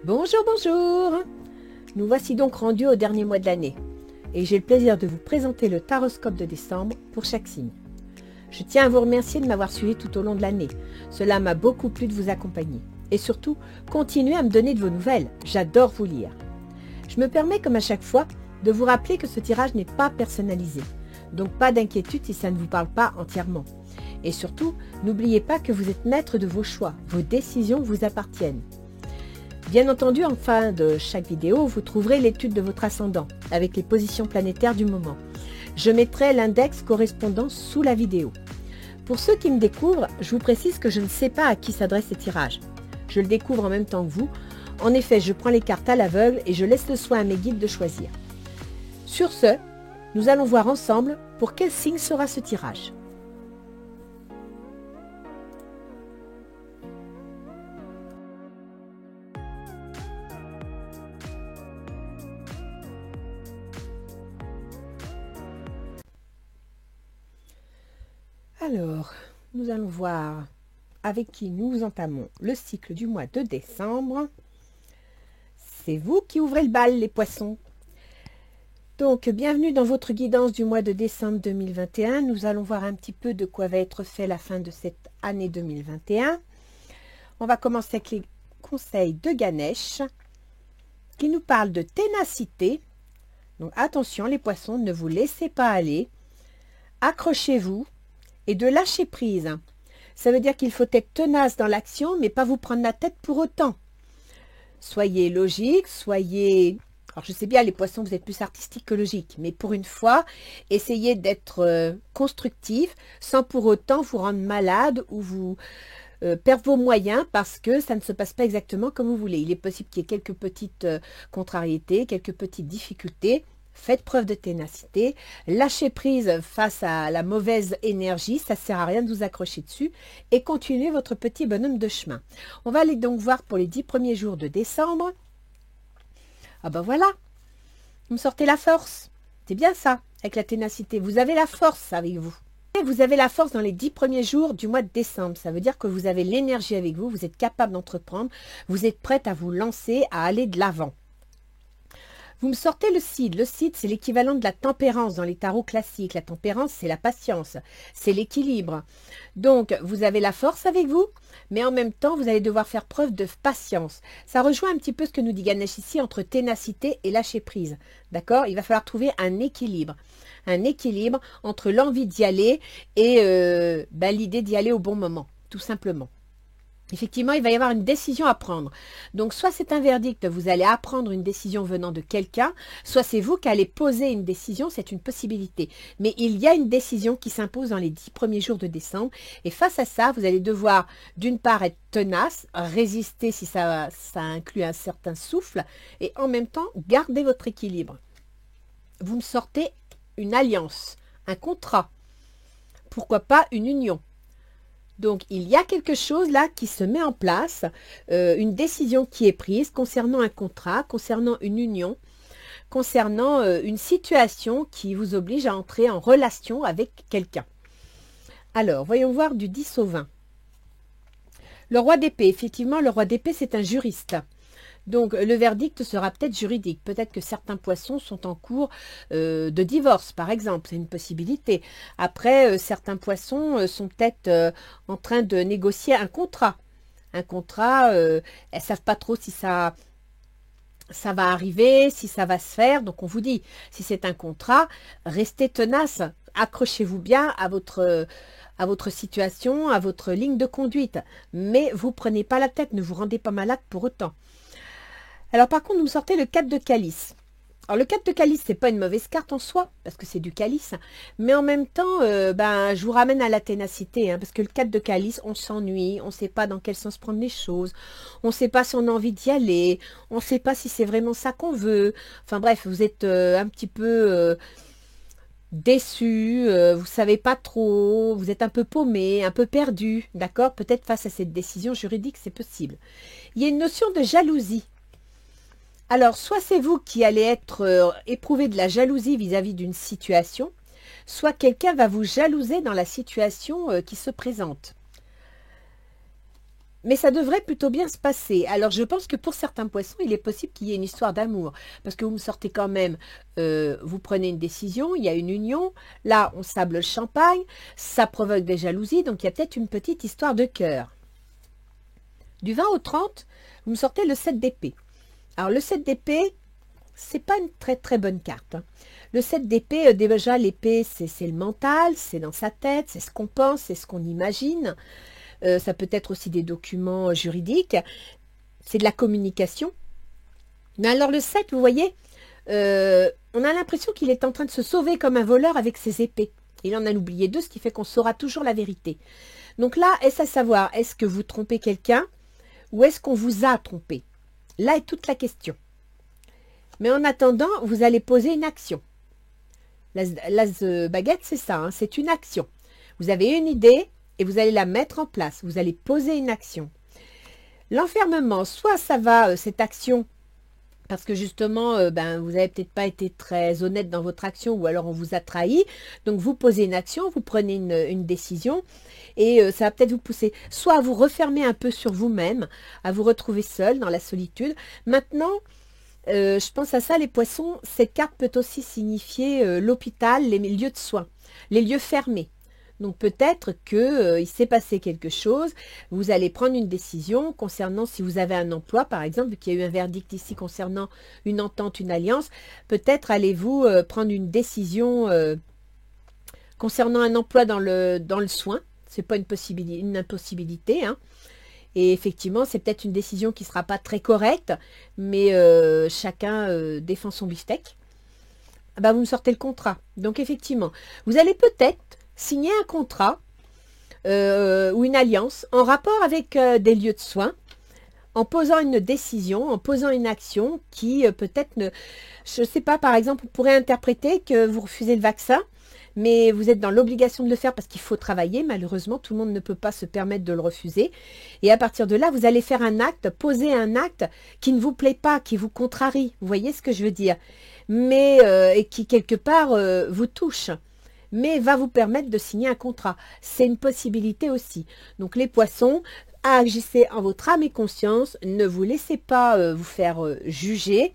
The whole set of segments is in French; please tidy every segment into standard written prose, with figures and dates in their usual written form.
Bonjour, bonjour. Nous voici donc rendus au dernier mois de l'année et j'ai le plaisir de vous présenter le taroscope de décembre pour chaque signe. Je tiens à vous remercier de m'avoir suivi tout au long de l'année. Cela m'a beaucoup plu de vous accompagner. Et surtout, continuez à me donner de vos nouvelles. J'adore vous lire. Je me permets, comme à chaque fois, de vous rappeler que ce tirage n'est pas personnalisé. Donc pas d'inquiétude si ça ne vous parle pas entièrement. Et surtout, n'oubliez pas que vous êtes maître de vos choix. Vos décisions vous appartiennent. Bien entendu, en fin de chaque vidéo, vous trouverez l'étude de votre ascendant, avec les positions planétaires du moment. Je mettrai l'index correspondant sous la vidéo. Pour ceux qui me découvrent, je vous précise que je ne sais pas à qui s'adresse ces tirages. Je le découvre en même temps que vous. En effet, je prends les cartes à l'aveugle et je laisse le soin à mes guides de choisir. Sur ce, nous allons voir ensemble pour quel signe sera ce tirage. Alors, nous allons voir avec qui nous entamons le cycle du mois de décembre. C'est vous qui ouvrez le bal, les poissons. Donc, bienvenue dans votre guidance du mois de décembre 2021. Nous allons voir un petit peu de quoi va être fait la fin de cette année 2021. On va commencer avec les conseils de Ganesh qui nous parle de ténacité. Donc, attention les poissons, ne vous laissez pas aller. Accrochez-vous. Et de lâcher prise. Ça veut dire qu'il faut être tenace dans l'action, mais pas vous prendre la tête pour autant. Soyez logique, soyez... Alors je sais bien, les poissons, vous êtes plus artistiques que logiques, mais pour une fois, essayez d'être constructif, sans pour autant vous rendre malade ou vous perdre vos moyens, parce que ça ne se passe pas exactement comme vous voulez. Il est possible qu'il y ait quelques petites contrariétés, quelques petites difficultés. Faites preuve de ténacité, lâchez prise face à la mauvaise énergie, ça ne sert à rien de vous accrocher dessus et continuez votre petit bonhomme de chemin. On va aller donc voir pour les 10 premiers jours de décembre. Ah ben voilà, vous me sortez la force, c'est bien ça, avec la ténacité, vous avez la force avec vous. Et vous avez la force dans les 10 premiers jours du mois de décembre, ça veut dire que vous avez l'énergie avec vous, vous êtes capable d'entreprendre, vous êtes prête à vous lancer, à aller de l'avant. Vous me sortez le Cid. Le Cid, c'est l'équivalent de la tempérance dans les tarots classiques. La tempérance, c'est la patience, c'est l'équilibre. Donc, vous avez la force avec vous, mais en même temps, vous allez devoir faire preuve de patience. Ça rejoint un petit peu ce que nous dit Ganesh ici entre ténacité et lâcher prise. D'accord? Il va falloir trouver un équilibre. Un équilibre entre l'envie d'y aller et l'idée d'y aller au bon moment, tout simplement. Effectivement, il va y avoir une décision à prendre. Donc, soit c'est un verdict, vous allez apprendre une décision venant de quelqu'un, soit c'est vous qui allez poser une décision, c'est une possibilité. Mais il y a une décision qui s'impose dans les 10 premiers jours de décembre. Et face à ça, vous allez devoir, d'une part, être tenace, résister si ça inclut un certain souffle, et en même temps, garder votre équilibre. Vous me sortez une alliance, un contrat. Pourquoi pas une union? Donc, il y a quelque chose là qui se met en place, une décision qui est prise concernant un contrat, concernant une union, concernant une situation qui vous oblige à entrer en relation avec quelqu'un. Alors, voyons voir du 10 au 20. Le roi d'épée, effectivement, le roi d'épée, c'est un juriste. Donc, le verdict sera peut-être juridique. Peut-être que certains poissons sont en cours de divorce, par exemple. C'est une possibilité. Après, certains poissons sont peut-être en train de négocier un contrat. Un contrat, elles ne savent pas trop si ça va arriver, si ça va se faire. Donc, on vous dit, si c'est un contrat, restez tenace. Accrochez-vous bien à votre situation, à votre ligne de conduite. Mais vous ne prenez pas la tête, ne vous rendez pas malade pour autant. Alors par contre, vous me sortez le 4 de calice. Alors le 4 de calice, c'est pas une mauvaise carte en soi, parce que c'est du calice. Mais en même temps, je vous ramène à la ténacité, parce que le 4 de calice, on s'ennuie, on ne sait pas dans quel sens prendre les choses, on ne sait pas si on a envie d'y aller, on ne sait pas si c'est vraiment ça qu'on veut. Enfin bref, vous êtes un petit peu déçu, vous ne savez pas trop, vous êtes un peu paumé, un peu perdu, d'accord? Peut-être face à cette décision juridique, c'est possible. Il y a une notion de jalousie. Alors, soit c'est vous qui allez être éprouvé de la jalousie vis-à-vis d'une situation, soit quelqu'un va vous jalouser dans la situation qui se présente. Mais ça devrait plutôt bien se passer. Alors, je pense que pour certains poissons, il est possible qu'il y ait une histoire d'amour. Parce que vous me sortez quand même, vous prenez une décision, il y a une union. Là, on sable le champagne, ça provoque des jalousies, donc il y a peut-être une petite histoire de cœur. Du 20 au 30, vous me sortez le 7 d'épée. Alors, le 7 d'épée, c'est pas une très très bonne carte. Hein. Le 7 d'épée, déjà, l'épée, c'est le mental, c'est dans sa tête, c'est ce qu'on pense, c'est ce qu'on imagine. Ça peut être aussi des documents juridiques, c'est de la communication. Mais alors le 7, vous voyez, on a l'impression qu'il est en train de se sauver comme un voleur avec ses épées. Il en a oublié deux, ce qui fait qu'on saura toujours la vérité. Donc là, est-ce à savoir, est-ce que vous trompez quelqu'un ou est-ce qu'on vous a trompé? Là est toute la question. Mais en attendant, vous allez poser une action. L'as baguette, c'est ça, hein, c'est une action. Vous avez une idée, et vous allez la mettre en place. Vous allez poser une action. L'enfermement, soit ça va, cette action, parce que justement, vous n'avez peut-être pas été très honnête dans votre action, ou alors on vous a trahi. Donc vous posez une action, vous prenez une décision, et ça va peut-être vous pousser soit à vous refermer un peu sur vous-même, à vous retrouver seul dans la solitude. Maintenant, je pense à ça, les poissons, cette carte peut aussi signifier l'hôpital, les lieux de soins, les lieux fermés. Donc peut-être qu'il s'est passé quelque chose, vous allez prendre une décision concernant si vous avez un emploi, par exemple, vu qu'il y a eu un verdict ici concernant une entente, une alliance, peut-être allez-vous prendre une décision concernant un emploi dans le soin, c'est pas une impossibilité, hein. Et effectivement, c'est peut-être une décision qui ne sera pas très correcte, mais chacun défend son beefsteak. Ah bah, vous me sortez le contrat. Donc effectivement, vous allez peut-être signer un contrat ou une alliance en rapport avec des lieux de soins, en posant une décision, en posant une action qui peut-être ne... Je ne sais pas, par exemple, on pourrait interpréter que vous refusez le vaccin, mais vous êtes dans l'obligation de le faire parce qu'il faut travailler. Malheureusement, tout le monde ne peut pas se permettre de le refuser. Et à partir de là, vous allez faire un acte, poser un acte qui ne vous plaît pas, qui vous contrarie. Vous voyez ce que je veux dire? Mais et qui, quelque part, vous touche. Mais va vous permettre de signer un contrat. C'est une possibilité aussi. Donc les poissons, agissez en votre âme et conscience. Ne vous laissez pas vous faire juger.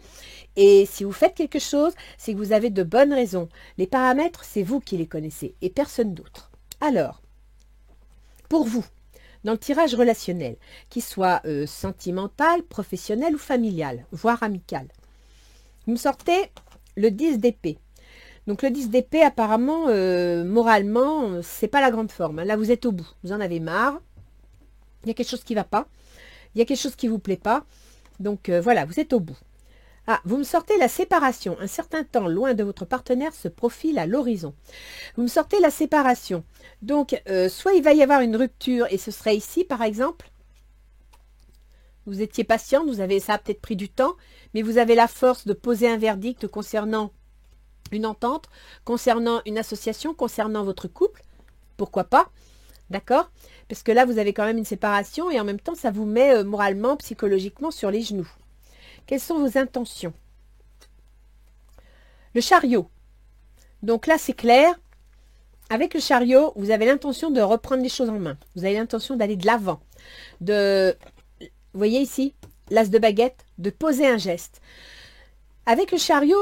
Et si vous faites quelque chose, c'est que vous avez de bonnes raisons. Les paramètres, c'est vous qui les connaissez et personne d'autre. Alors, pour vous, dans le tirage relationnel, qu'il soit sentimental, professionnel ou familial, voire amical, vous me sortez le 10 d'épée. Donc le 10 d'épée, apparemment, moralement, c'est pas la grande forme. Hein. Là, vous êtes au bout. Vous en avez marre. Il y a quelque chose qui ne va pas. Il y a quelque chose qui ne vous plaît pas. Donc voilà, vous êtes au bout. Ah, vous me sortez la séparation. Un certain temps loin de votre partenaire se profile à l'horizon. Vous me sortez la séparation. Donc, soit il va y avoir une rupture, et ce serait ici, par exemple. Vous étiez patiente, ça a peut-être pris du temps, mais vous avez la force de poser un verdict concernant une entente, concernant une association, concernant votre couple. Pourquoi pas? D'accord? Parce que là, vous avez quand même une séparation, et en même temps, ça vous met moralement, psychologiquement sur les genoux. Quelles sont vos intentions? Le chariot. Donc là, c'est clair. Avec le chariot, vous avez l'intention de reprendre les choses en main. Vous avez l'intention d'aller de l'avant. Vous voyez ici, l'as de baguette, de poser un geste. Avec le chariot,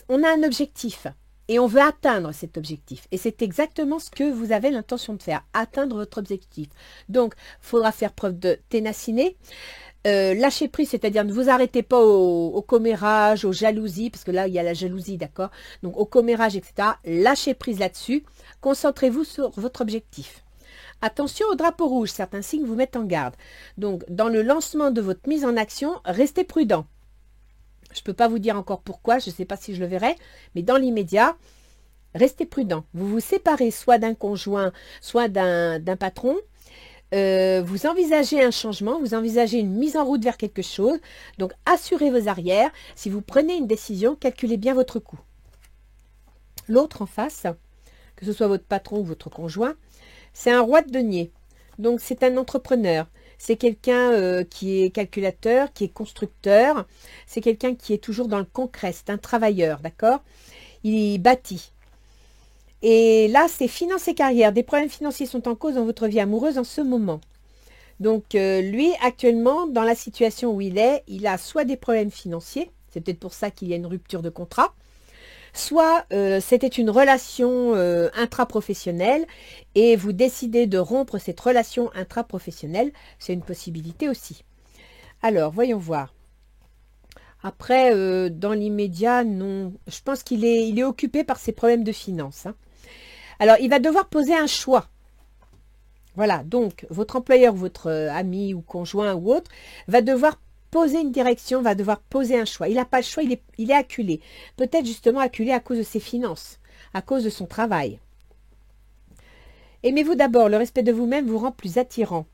on a un objectif. Et on veut atteindre cet objectif. Et c'est exactement ce que vous avez l'intention de faire. Atteindre votre objectif. Donc, il faudra faire preuve de ténacité. Lâcher prise, c'est-à-dire ne vous arrêtez pas au commérage, aux jalousies, parce que là, il y a la jalousie, d'accord? Donc, au commérage, etc. Lâchez prise là-dessus. Concentrez-vous sur votre objectif. Attention au drapeau rouge, certains signes vous mettent en garde. Donc, dans le lancement de votre mise en action, restez prudent. Je ne peux pas vous dire encore pourquoi, je ne sais pas si je le verrai, mais dans l'immédiat, restez prudent. Vous vous séparez soit d'un conjoint, soit d'un patron. Vous envisagez un changement, vous envisagez une mise en route vers quelque chose. Donc, assurez vos arrières. Si vous prenez une décision, calculez bien votre coût. L'autre en face, que ce soit votre patron ou votre conjoint, c'est un roi de denier. Donc, c'est un entrepreneur. C'est quelqu'un qui est calculateur, qui est constructeur. C'est quelqu'un qui est toujours dans le concret. C'est un travailleur, d'accord? Il bâtit. Et là, c'est finance et carrière. Des problèmes financiers sont en cause dans votre vie amoureuse en ce moment. Donc, lui, actuellement, dans la situation où il a soit des problèmes financiers, c'est peut-être pour ça qu'il y a une rupture de contrat, soit c'était une relation intra-professionnelle et vous décidez de rompre cette relation intra-professionnelle, c'est une possibilité aussi. Alors, voyons voir. Après, dans l'immédiat, non. Je pense qu'il est, il est occupé par ses problèmes de finances, hein. Alors, il va devoir poser un choix. Voilà, donc votre employeur, votre ami ou conjoint ou autre va devoir poser une direction, va devoir poser un choix. Il n'a pas le choix, il est acculé. Peut-être justement acculé à cause de ses finances, à cause de son travail. Aimez-vous d'abord, le respect de vous-même vous rend plus attirant.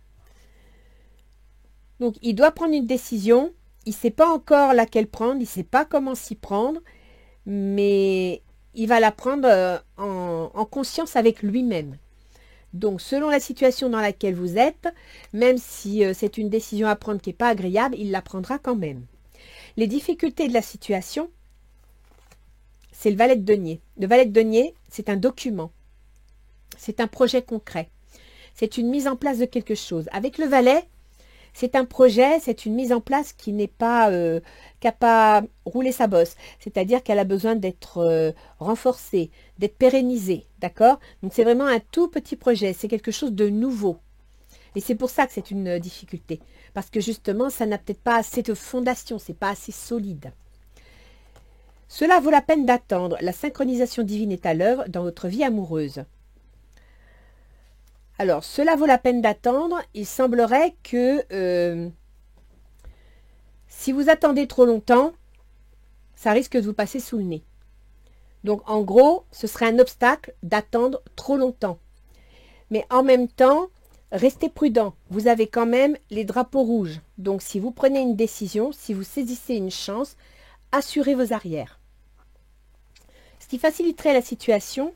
Donc, il doit prendre une décision, il ne sait pas encore laquelle prendre, il ne sait pas comment s'y prendre, mais il va la prendre en conscience avec lui-même. Donc, selon la situation dans laquelle vous êtes, même si c'est une décision à prendre qui n'est pas agréable, il la prendra quand même. Les difficultés de la situation, c'est le valet de denier. Le valet de denier, c'est un document. C'est un projet concret. C'est une mise en place de quelque chose. Avec le valet, c'est un projet, c'est une mise en place qui n'est pas, qui n'a pas roulé sa bosse. C'est-à-dire qu'elle a besoin d'être renforcée, d'être pérennisée, d'accord? Donc c'est vraiment un tout petit projet, c'est quelque chose de nouveau. Et c'est pour ça que c'est une difficulté. Parce que justement, ça n'a peut-être pas assez de fondation, c'est pas assez solide. Cela vaut la peine d'attendre. La synchronisation divine est à l'œuvre dans votre vie amoureuse. Alors, cela vaut la peine d'attendre. Il semblerait que si vous attendez trop longtemps, ça risque de vous passer sous le nez. Donc, en gros, ce serait un obstacle d'attendre trop longtemps. Mais en même temps, restez prudent. Vous avez quand même les drapeaux rouges. Donc, si vous prenez une décision, si vous saisissez une chance, assurez vos arrières. Ce qui faciliterait la situation,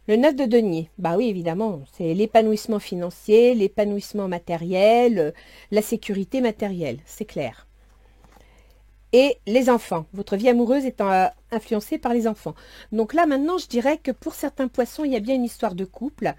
le 9 de denier, bah oui, évidemment, c'est l'épanouissement financier, l'épanouissement matériel, la sécurité matérielle, c'est clair. Et les enfants, votre vie amoureuse étant influencée par les enfants. Donc là, maintenant, je dirais que pour certains poissons, il y a bien une histoire de couple.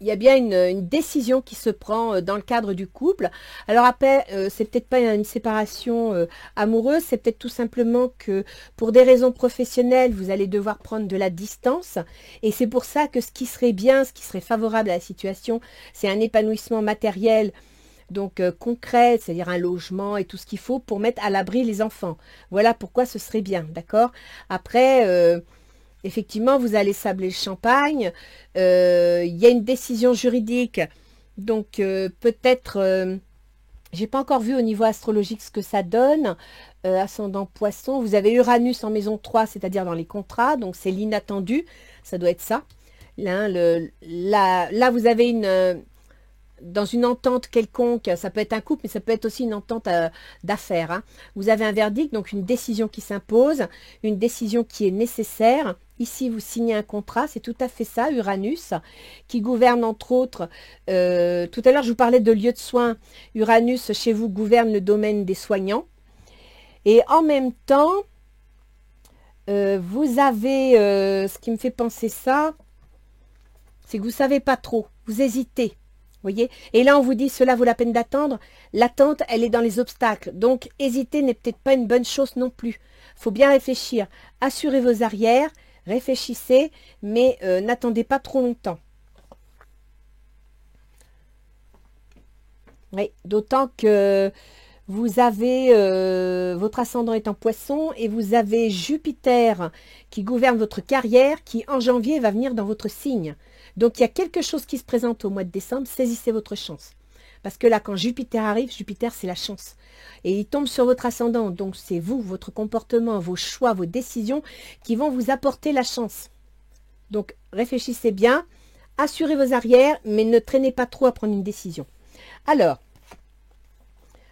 Il y a bien une décision qui se prend dans le cadre du couple. Alors après, c'est peut-être pas une séparation amoureuse, c'est peut-être tout simplement que pour des raisons professionnelles, vous allez devoir prendre de la distance. Et c'est pour ça que ce qui serait bien, ce qui serait favorable à la situation, c'est un épanouissement matériel, donc concret, c'est-à-dire un logement et tout ce qu'il faut pour mettre à l'abri les enfants. Voilà pourquoi ce serait bien, d'accord? Après... effectivement, vous allez sabler le champagne. Il y a une décision juridique. Donc, peut-être, j'ai pas encore vu au niveau astrologique ce que ça donne. Ascendant poisson, vous avez Uranus en maison 3, c'est-à-dire dans les contrats. Donc, c'est l'inattendu. Ça doit être ça. Là, vous avez dans une entente quelconque, ça peut être un couple, mais ça peut être aussi une entente d'affaires, hein. Vous avez un verdict, donc une décision qui s'impose, une décision qui est nécessaire. Ici, vous signez un contrat, c'est tout à fait ça, Uranus, qui gouverne entre autres, tout à l'heure je vous parlais de lieu de soins, Uranus chez vous gouverne le domaine des soignants. Et en même temps, vous avez, ce qui me fait penser ça, c'est que vous ne savez pas trop, vous hésitez. Voyez? Et là, on vous dit, cela vaut la peine d'attendre. L'attente, elle est dans les obstacles. Donc, hésiter n'est peut-être pas une bonne chose non plus. Il faut bien réfléchir. Assurez vos arrières, réfléchissez, mais n'attendez pas trop longtemps. Oui, d'autant que vous avez, votre ascendant est en poisson et vous avez Jupiter qui gouverne votre carrière, qui en janvier va venir dans votre signe. Donc, il y a quelque chose qui se présente au mois de décembre, saisissez votre chance. Parce que là, quand Jupiter arrive, Jupiter, c'est la chance. Et il tombe sur votre ascendant. Donc, c'est vous, votre comportement, vos choix, vos décisions qui vont vous apporter la chance. Donc, réfléchissez bien, assurez vos arrières, mais ne traînez pas trop à prendre une décision. Alors,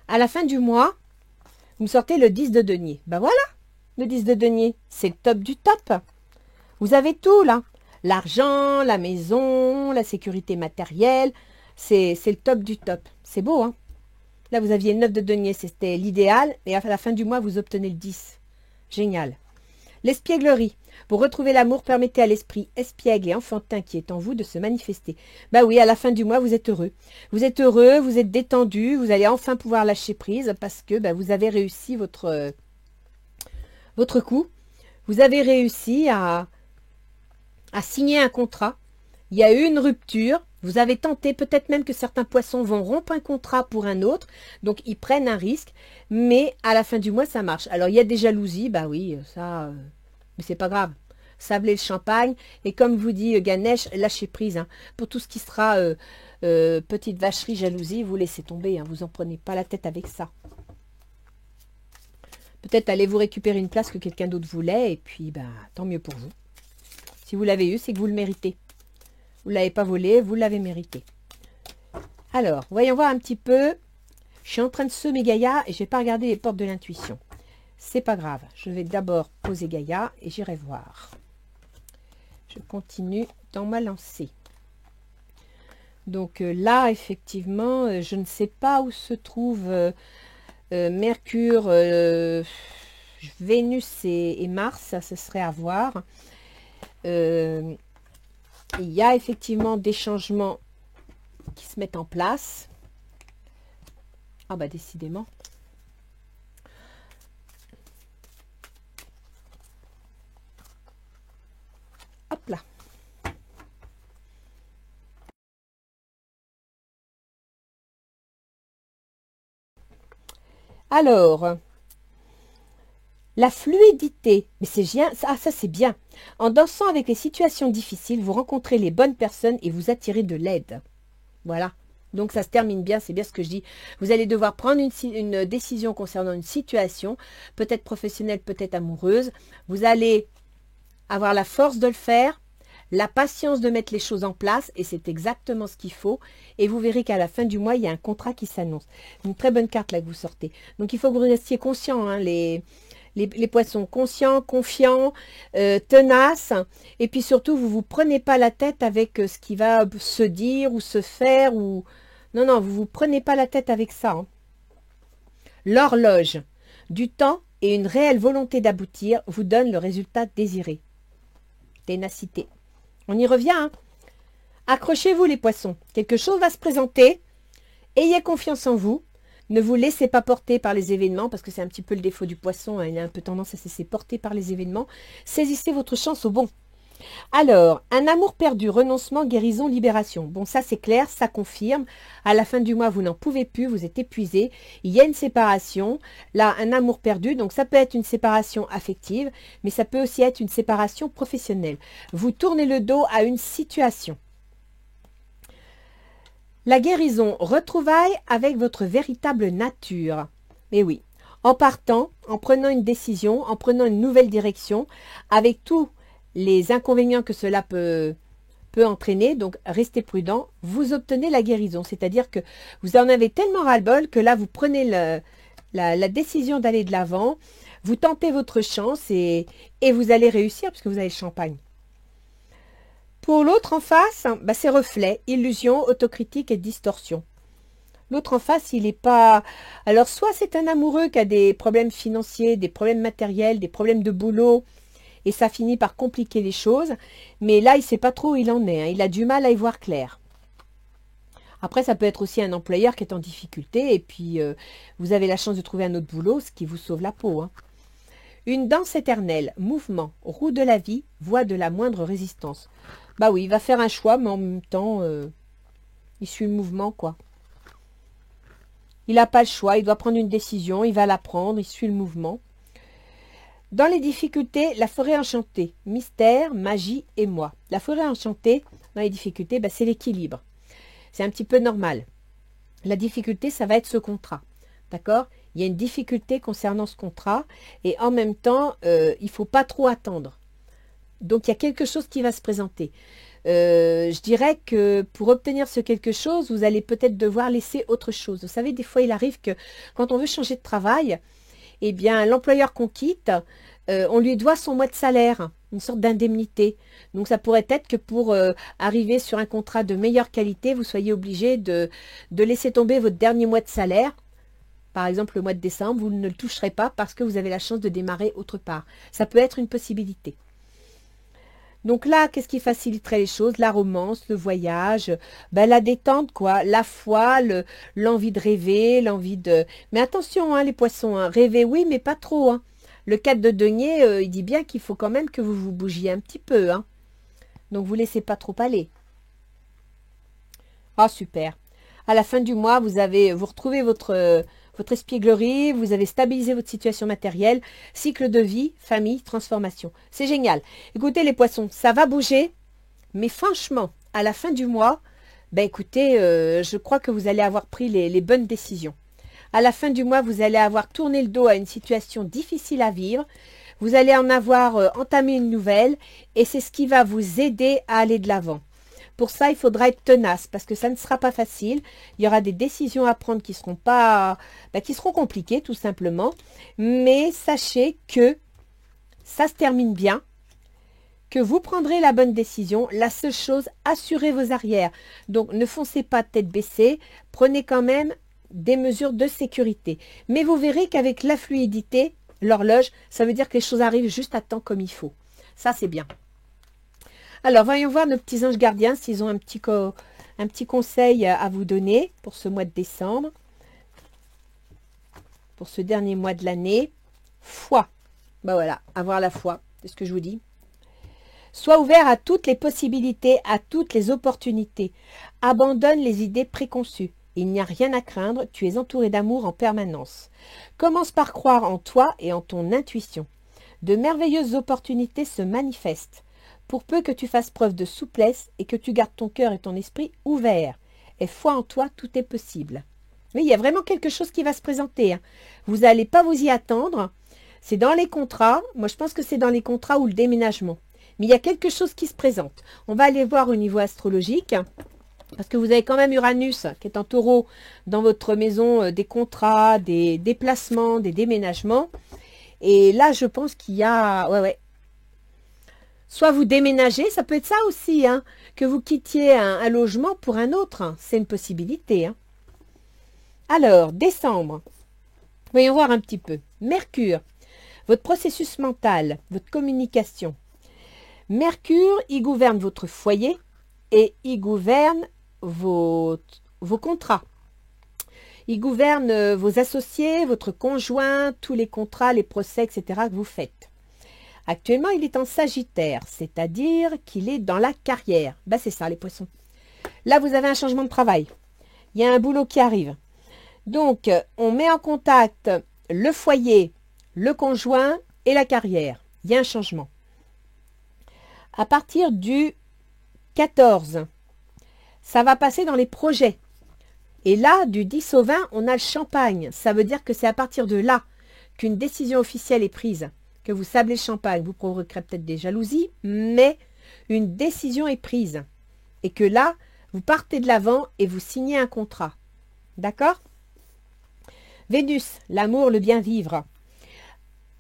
à la fin du mois, vous me sortez le 10 de denier. Ben voilà, le 10 de denier, c'est le top du top. Vous avez tout, là. L'argent, la maison, la sécurité matérielle, c'est le top du top. C'est beau, hein? Là, vous aviez le 9 de denier, c'était l'idéal. Et à la fin du mois, vous obtenez le 10. Génial. L'espièglerie. Pour retrouver l'amour, permettez à l'esprit espiègle et enfantin qui est en vous de se manifester. Bah oui, à la fin du mois, vous êtes heureux. Vous êtes heureux, vous êtes détendu, vous allez enfin pouvoir lâcher prise parce que bah, vous avez réussi votre coup. Vous avez réussi à signer un contrat. Il y a eu une rupture. Vous avez tenté, peut-être même que certains poissons vont rompre un contrat pour un autre. Donc, ils prennent un risque. Mais à la fin du mois, ça marche. Alors, il y a des jalousies. Bah oui, ça... mais c'est pas grave. Sablez le champagne. Et comme vous dit Ganesh, lâchez prise. Hein. Pour tout ce qui sera petite vacherie, jalousie, vous laissez tomber. Hein. Vous en prenez pas la tête avec ça. Peut-être allez-vous récupérer une place que quelqu'un d'autre voulait. Et puis, bah, tant mieux pour vous. Si vous l'avez eu, c'est que vous le méritez. Vous ne l'avez pas volé, vous l'avez mérité. Alors, voyons voir un petit peu. Je suis en train de semer Gaïa et je ne vais pas regarder les portes de l'intuition. C'est pas grave. Je vais d'abord poser Gaïa et j'irai voir. Je continue dans ma lancée. Donc là, effectivement, je ne sais pas où se trouve Mercure, Vénus et Mars. Ça, ce serait à voir. Il y a effectivement des changements qui se mettent en place. Ah bah décidément. Hop là. Alors, la fluidité, mais c'est bien, ça c'est bien. En dansant avec les situations difficiles, vous rencontrez les bonnes personnes et vous attirez de l'aide. Voilà. Donc ça se termine bien, c'est bien ce que je dis. Vous allez devoir prendre une décision concernant une situation, peut-être professionnelle, peut-être amoureuse. Vous allez avoir la force de le faire, la patience de mettre les choses en place, et c'est exactement ce qu'il faut. Et vous verrez qu'à la fin du mois, il y a un contrat qui s'annonce. Une très bonne carte là que vous sortez. Donc il faut que vous restiez conscient, hein, les poissons, conscients, confiants, tenaces, et puis surtout, vous ne vous prenez pas la tête avec ce qui va se dire ou se faire, ou... Non, non, vous ne vous prenez pas la tête avec ça. Hein. L'horloge du temps et une réelle volonté d'aboutir vous donne le résultat désiré. Ténacité. On y revient. Hein. Accrochez-vous les poissons. Quelque chose va se présenter. Ayez confiance en vous. Ne vous laissez pas porter par les événements, parce que c'est un petit peu le défaut du poisson, hein, il a un peu tendance à se laisser porter par les événements. Saisissez votre chance au bon. Alors, un amour perdu, renoncement, guérison, libération. Bon, ça c'est clair, ça confirme. À la fin du mois, vous n'en pouvez plus, vous êtes épuisé. Il y a une séparation. Là, un amour perdu, donc ça peut être une séparation affective, mais ça peut aussi être une séparation professionnelle. Vous tournez le dos à une situation. La guérison, retrouvailles avec votre véritable nature. Mais oui, en partant, en prenant une décision, en prenant une nouvelle direction, avec tous les inconvénients que cela peut entraîner, donc restez prudent, vous obtenez la guérison. C'est-à-dire que vous en avez tellement ras-le-bol que là, vous prenez la décision d'aller de l'avant, vous tentez votre chance et vous allez réussir parce que vous avez le champagne. Pour l'autre en face, bah c'est reflet, illusion, autocritique et distorsion. L'autre en face, il n'est pas... Alors, soit c'est un amoureux qui a des problèmes financiers, des problèmes matériels, des problèmes de boulot, et ça finit par compliquer les choses. Mais là, il ne sait pas trop où il en est. Hein. Il a du mal à y voir clair. Après, ça peut être aussi un employeur qui est en difficulté, et puis vous avez la chance de trouver un autre boulot, ce qui vous sauve la peau. Hein. Une danse éternelle, mouvement, roue de la vie, voie de la moindre résistance. Bah oui, il va faire un choix, mais en même temps, il suit le mouvement, quoi. Il n'a pas le choix, il doit prendre une décision, il va la prendre, il suit le mouvement. Dans les difficultés, la forêt enchantée, mystère, magie et moi. La forêt enchantée, dans les difficultés, bah, c'est l'équilibre. C'est un petit peu normal. La difficulté, ça va être ce contrat. D'accord ? Il y a une difficulté concernant ce contrat et en même temps, il ne faut pas trop attendre. Donc, il y a quelque chose qui va se présenter. Je dirais que pour obtenir ce quelque chose, vous allez peut-être devoir laisser autre chose. Vous savez, des fois, il arrive que quand on veut changer de travail, eh bien, l'employeur qu'on quitte, on lui doit son mois de salaire, une sorte d'indemnité. Donc, ça pourrait être que pour arriver sur un contrat de meilleure qualité, vous soyez obligé de laisser tomber votre dernier mois de salaire par exemple le mois de décembre, vous ne le toucherez pas parce que vous avez la chance de démarrer autre part. Ça peut être une possibilité. Donc là, qu'est-ce qui faciliterait les choses? La romance, le voyage, ben la détente, quoi. La foi, l'envie de rêver, l'envie de... Mais attention, hein, les poissons, hein. Rêver, oui, mais pas trop. Hein. Le 4 de denier, il dit bien qu'il faut quand même que vous vous bougiez un petit peu. Hein. Donc, vous ne laissez pas trop aller. Ah, super. À la fin du mois, vous retrouvez votre espièglerie, vous avez stabilisé votre situation matérielle, cycle de vie, famille, transformation. C'est génial. Écoutez les poissons, ça va bouger, mais franchement, à la fin du mois, ben écoutez, je crois que vous allez avoir pris les bonnes décisions. À la fin du mois, vous allez avoir tourné le dos à une situation difficile à vivre. Vous allez en avoir entamé une nouvelle et c'est ce qui va vous aider à aller de l'avant. Pour ça, il faudra être tenace parce que ça ne sera pas facile. Il y aura des décisions à prendre qui seront qui seront compliquées tout simplement. Mais sachez que ça se termine bien, que vous prendrez la bonne décision. La seule chose, assurez vos arrières. Donc, ne foncez pas tête baissée. Prenez quand même des mesures de sécurité. Mais vous verrez qu'avec la fluidité, l'horloge, ça veut dire que les choses arrivent juste à temps comme il faut. Ça, c'est bien. Alors, voyons voir nos petits anges gardiens s'ils ont un petit conseil à vous donner pour ce mois de décembre. Pour ce dernier mois de l'année. Foi. Ben voilà, avoir la foi. C'est ce que je vous dis. Sois ouvert à toutes les possibilités, à toutes les opportunités. Abandonne les idées préconçues. Il n'y a rien à craindre, tu es entouré d'amour en permanence. Commence par croire en toi et en ton intuition. De merveilleuses opportunités se manifestent. Pour peu que tu fasses preuve de souplesse et que tu gardes ton cœur et ton esprit ouverts. Et foi en toi, tout est possible. Oui, il y a vraiment quelque chose qui va se présenter. Hein. Vous n'allez pas vous y attendre. C'est dans les contrats. Moi, je pense que c'est dans les contrats ou le déménagement. Mais il y a quelque chose qui se présente. On va aller voir au niveau astrologique. Parce que vous avez quand même Uranus qui est en taureau dans votre maison des contrats, des déplacements, des déménagements. Et là, je pense qu'il y a... Ouais. Soit vous déménagez, ça peut être ça aussi, hein, que vous quittiez un logement pour un autre. Hein, c'est une possibilité. Hein. Alors, décembre. Voyons voir un petit peu. Mercure, votre processus mental, votre communication. Mercure, il gouverne votre foyer et il gouverne vos contrats. Il gouverne vos associés, votre conjoint, tous les contrats, les procès, etc. que vous faites. Actuellement, il est en Sagittaire, c'est-à-dire qu'il est dans la carrière. Ben, c'est ça, les poissons. Là, vous avez un changement de travail. Il y a un boulot qui arrive. Donc, on met en contact le foyer, le conjoint et la carrière. Il y a un changement. À partir du 14, ça va passer dans les projets. Et là, du 10 au 20, on a le champagne. Ça veut dire que c'est à partir de là qu'une décision officielle est prise. Que vous sablez le champagne, vous provoquerez peut-être des jalousies, mais une décision est prise. Et que là, vous partez de l'avant et vous signez un contrat. D'accord? Vénus, l'amour, le bien vivre.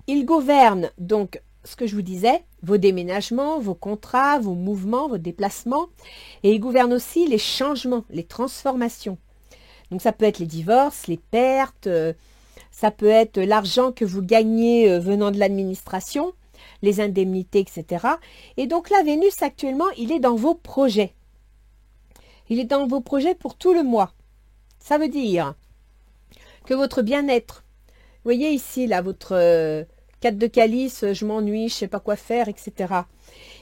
Il gouverne donc ce que je vous disais, vos déménagements, vos contrats, vos mouvements, vos déplacements. Et il gouverne aussi les changements, les transformations. Donc ça peut être les divorces, les pertes, ça peut être l'argent que vous gagnez venant de l'administration, les indemnités, etc. Et donc là, Vénus, actuellement, il est dans vos projets. Il est dans vos projets pour tout le mois. Ça veut dire que votre bien-être, vous voyez ici, là, votre 4 de calice, je m'ennuie, je ne sais pas quoi faire, etc.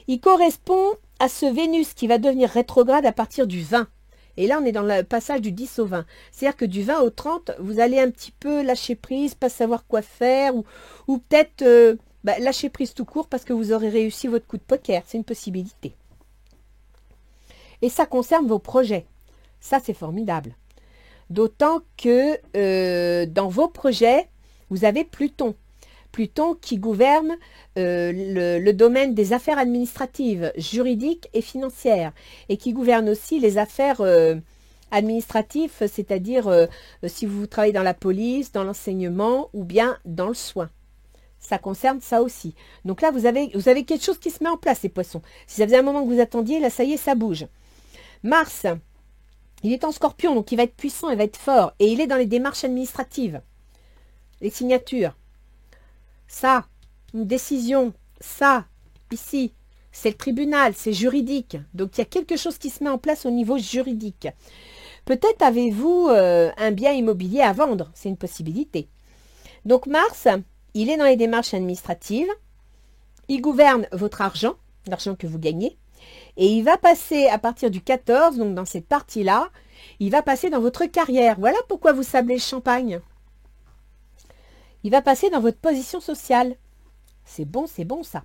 Il correspond à ce Vénus qui va devenir rétrograde à partir du 20. Et là, on est dans le passage du 10 au 20. C'est-à-dire que du 20 au 30, vous allez un petit peu lâcher prise, pas savoir quoi faire, ou peut-être lâcher prise tout court parce que vous aurez réussi votre coup de poker. C'est une possibilité. Et ça concerne vos projets. Ça, c'est formidable. D'autant que dans vos projets, vous avez Pluton. Pluton qui gouverne le domaine des affaires administratives, juridiques et financières, et qui gouverne aussi les affaires administratives, c'est-à-dire si vous travaillez dans la police, dans l'enseignement ou bien dans le soin. Ça concerne ça aussi. Donc là, vous avez quelque chose qui se met en place, les poissons. Si ça faisait un moment que vous attendiez, là, ça y est, ça bouge. Mars, il est en Scorpion, donc il va être puissant, il va être fort, et il est dans les démarches administratives. les signatures. Ça, une décision, ça, ici, c'est le tribunal, c'est juridique. Donc, il y a quelque chose qui se met en place au niveau juridique. Peut-être avez-vous un bien immobilier à vendre, c'est une possibilité. Donc, Mars, il est dans les démarches administratives, il gouverne votre argent, l'argent que vous gagnez, et il va passer à partir du 14, donc dans cette partie-là, il va passer dans votre carrière. Voilà pourquoi vous sablez le champagne. Il va passer dans votre position sociale. C'est bon ça.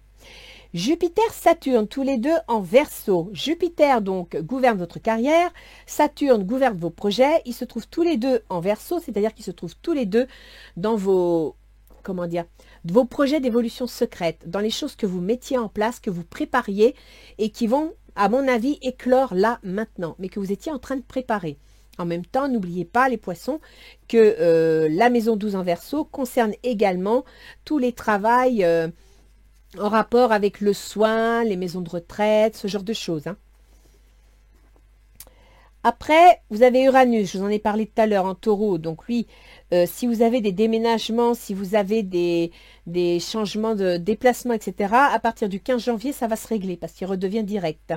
Jupiter, Saturne, tous les deux en Verseau. Jupiter, donc, gouverne votre carrière. Saturne gouverne vos projets. Ils se trouvent tous les deux en Verseau, c'est-à-dire qu'ils se trouvent tous les deux dans vos, comment dire, vos projets d'évolution secrète, dans les choses que vous mettiez en place, que vous prépariez et qui vont, à mon avis, éclore là, maintenant, mais que vous étiez en train de préparer. En même temps, n'oubliez pas, les poissons, que la maison 12 en Verseau concerne également tous les travails en rapport avec le soin, les maisons de retraite, ce genre de choses. Hein. Après, vous avez Uranus, je vous en ai parlé tout à l'heure, en Taureau. Donc lui, si vous avez des déménagements, si vous avez des changements de déplacement, etc., à partir du 15 janvier, ça va se régler parce qu'il redevient direct.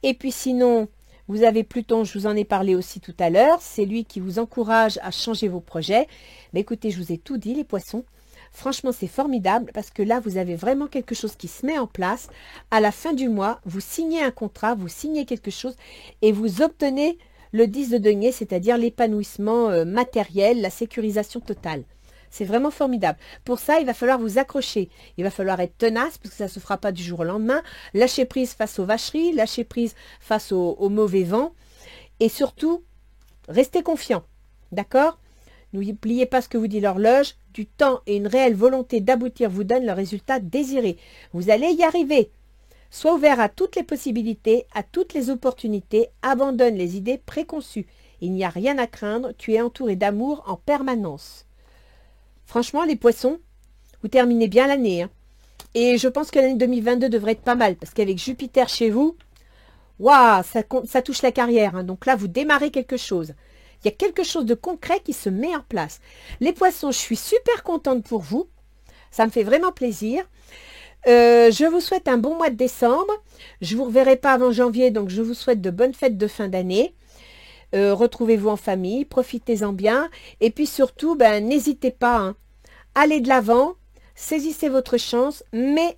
Et puis sinon, vous avez Pluton, je vous en ai parlé aussi tout à l'heure. C'est lui qui vous encourage à changer vos projets. Mais écoutez, je vous ai tout dit, les poissons. Franchement, c'est formidable parce que là, vous avez vraiment quelque chose qui se met en place. À la fin du mois, vous signez un contrat, vous signez quelque chose et vous obtenez le 10 de denier, c'est-à-dire l'épanouissement matériel, la sécurisation totale. C'est vraiment formidable. Pour ça, il va falloir vous accrocher. Il va falloir être tenace parce que ça ne se fera pas du jour au lendemain. Lâcher prise face aux vacheries, lâcher prise face au mauvais vent. Et surtout, restez confiant. D'accord ? N'oubliez pas ce que vous dit l'horloge. Du temps et une réelle volonté d'aboutir vous donnent le résultat désiré. Vous allez y arriver. Sois ouvert à toutes les possibilités, à toutes les opportunités. Abandonne les idées préconçues. Il n'y a rien à craindre. Tu es entouré d'amour en permanence. Franchement, les poissons, vous terminez bien l'année. Hein. Et je pense que l'année 2022 devrait être pas mal. Parce qu'avec Jupiter chez vous, waouh, ça touche la carrière. Hein. Donc là, vous démarrez quelque chose. Il y a quelque chose de concret qui se met en place. Les poissons, je suis super contente pour vous. Ça me fait vraiment plaisir. Je vous souhaite un bon mois de décembre. Je ne vous reverrai pas avant janvier, donc je vous souhaite de bonnes fêtes de fin d'année. Retrouvez-vous en famille, profitez-en bien. Et puis surtout, n'hésitez pas. Hein. Allez de l'avant, saisissez votre chance, mais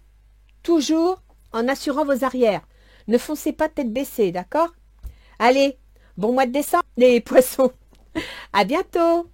toujours en assurant vos arrières. Ne foncez pas tête baissée, d'accord? Allez, bon mois de décembre, les poissons. À bientôt.